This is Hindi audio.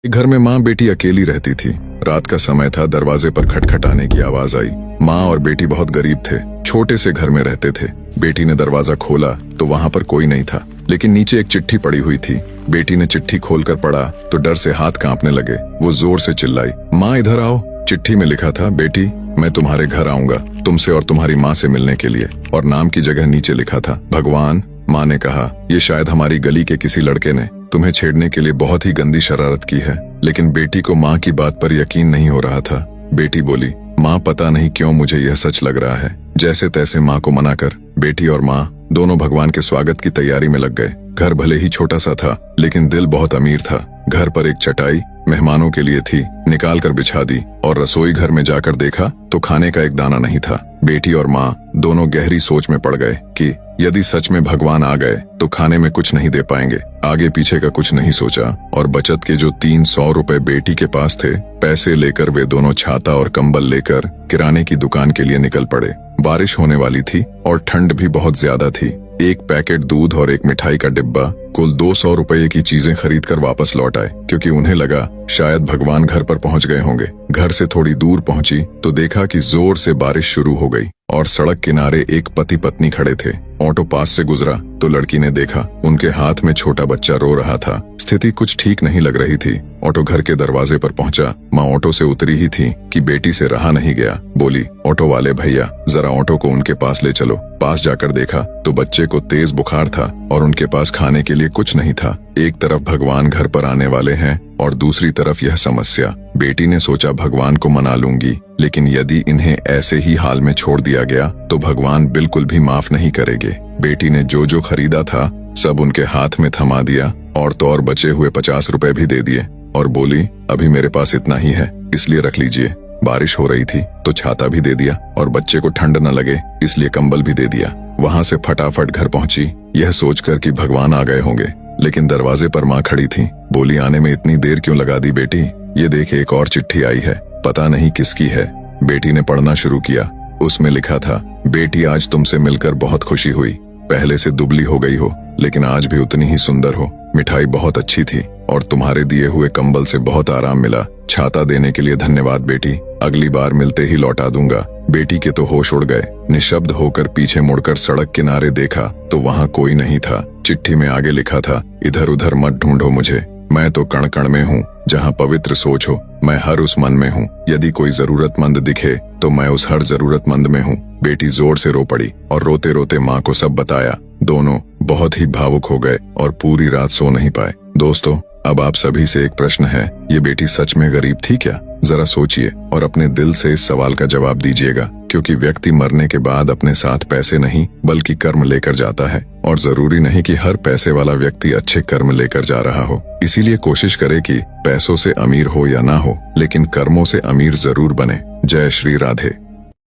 घर में माँ बेटी अकेली रहती थी। रात का समय था, दरवाजे पर खटखटाने की आवाज आई। माँ और बेटी बहुत गरीब थे, छोटे से घर में रहते थे। बेटी ने दरवाजा खोला तो वहां पर कोई नहीं था, लेकिन नीचे एक चिट्ठी पड़ी हुई थी। बेटी ने चिट्ठी खोलकर पढ़ा तो डर से हाथ कांपने लगे। वो जोर से चिल्लाई, माँ इधर आओ। चिट्ठी में लिखा था, बेटी मैं तुम्हारे घर आऊंगा तुमसे और तुम्हारी माँ से मिलने के लिए, और नाम की जगह नीचे लिखा था भगवान। माँ ने कहा, ये शायद हमारी गली के किसी लड़के ने तुम्हें छेड़ने के लिए बहुत ही गंदी शरारत की है। लेकिन बेटी को माँ की बात पर यकीन नहीं हो रहा था। बेटी बोली, माँ पता नहीं क्यों मुझे यह सच लग रहा है। जैसे तैसे माँ को मनाकर बेटी और माँ दोनों भगवान के स्वागत की तैयारी में लग गए। घर भले ही छोटा सा था, लेकिन दिल बहुत अमीर था। घर पर एक चटाई मेहमानों के लिए थी, निकाल कर बिछा दी, और रसोई घर में जाकर देखा तो खाने का एक दाना नहीं था। बेटी और माँ दोनों गहरी सोच में पड़ गए कि यदि सच में भगवान आ गए तो खाने में कुछ नहीं दे पाएंगे। आगे पीछे का कुछ नहीं सोचा और बचत के जो 300 रुपए बेटी के पास थे, पैसे लेकर वे दोनों छाता और कंबल लेकर किराने की दुकान के लिए निकल पड़े। बारिश होने वाली थी और ठंड भी बहुत ज्यादा थी। एक पैकेट दूध और एक मिठाई का डिब्बा, कुल 200 रुपए की चीजें खरीद कर वापस लौट आए, क्योंकि उन्हें लगा शायद भगवान घर पर पहुंच गए होंगे। घर से थोड़ी दूर पहुंची तो देखा कि जोर से बारिश शुरू हो गई और सड़क किनारे एक पति पत्नी खड़े थे। ऑटो पास से गुजरा तो लड़की ने देखा उनके हाथ में छोटा बच्चा रो रहा था। स्थिति कुछ ठीक नहीं लग रही थी। ऑटो घर के दरवाजे पर पहुंचा। माँ ऑटो से उतरी ही थी कि बेटी से रहा नहीं गया। बोली, ऑटो वाले भैया जरा ऑटो को उनके पास ले चलो। पास जाकर देखा तो बच्चे को तेज बुखार था और उनके पास खाने के लिए कुछ नहीं था। एक तरफ भगवान घर पर आने वाले हैं और दूसरी तरफ यह समस्या। बेटी ने सोचा भगवान को मना लूंगी, लेकिन यदि इन्हें ऐसे ही हाल में छोड़ दिया गया तो भगवान बिल्कुल भी माफ नहीं करेंगे। बेटी ने जो जो खरीदा था सब उनके हाथ में थमा दिया और तो और बचे हुए 50 रुपए भी दे दिए और बोली, अभी मेरे पास इतना ही है, इसलिए रख लीजिए। बारिश हो रही थी तो छाता भी दे दिया और बच्चे को ठंड न लगे इसलिए कंबल भी दे दिया। वहां से फटाफट घर पहुंची, यह सोचकर कि भगवान आ गए होंगे, लेकिन दरवाजे पर माँ खड़ी थी। बोली, आने में इतनी देर क्यों लगा दी बेटी? ये देखे एक और चिट्ठी आई है, पता नहीं किसकी है। बेटी ने पढ़ना शुरू किया। उसमें लिखा था, बेटी आज तुमसे मिलकर बहुत खुशी हुई। पहले से दुबली हो गई हो लेकिन आज भी उतनी ही सुंदर हो। मिठाई बहुत अच्छी थी और तुम्हारे दिए हुए कंबल से बहुत आराम मिला। छाता देने के लिए धन्यवाद बेटी, अगली बार मिलते ही लौटा दूंगा। बेटी के तो होश उड़ गए। निशब्द होकर पीछे मुड़कर सड़क किनारे देखा तो वहां कोई नहीं था। चिट्ठी में आगे लिखा था, इधर उधर मत ढूंढो मुझे, मैं तो कण कण में हूँ। जहाँ पवित्र सोच हो मैं हर उस मन में हूँ। यदि कोई जरूरतमंद दिखे तो मैं उस हर जरूरतमंद में हूँ। बेटी जोर से रो पड़ी और रोते रोते माँ को सब बताया। दोनों बहुत ही भावुक हो गए और पूरी रात सो नहीं पाए। दोस्तों, अब आप सभी से एक प्रश्न है, ये बेटी सच में गरीब थी क्या? जरा सोचिए और अपने दिल से इस सवाल का जवाब दीजिएगा, क्योंकि व्यक्ति मरने के बाद अपने साथ पैसे नहीं बल्कि कर्म लेकर जाता है, और जरूरी नहीं कि हर पैसे वाला व्यक्ति अच्छे कर्म लेकर जा रहा हो। इसीलिए कोशिश करें कि पैसों से अमीर हो या ना हो, लेकिन कर्मों से अमीर जरूर बने। जय श्री राधे।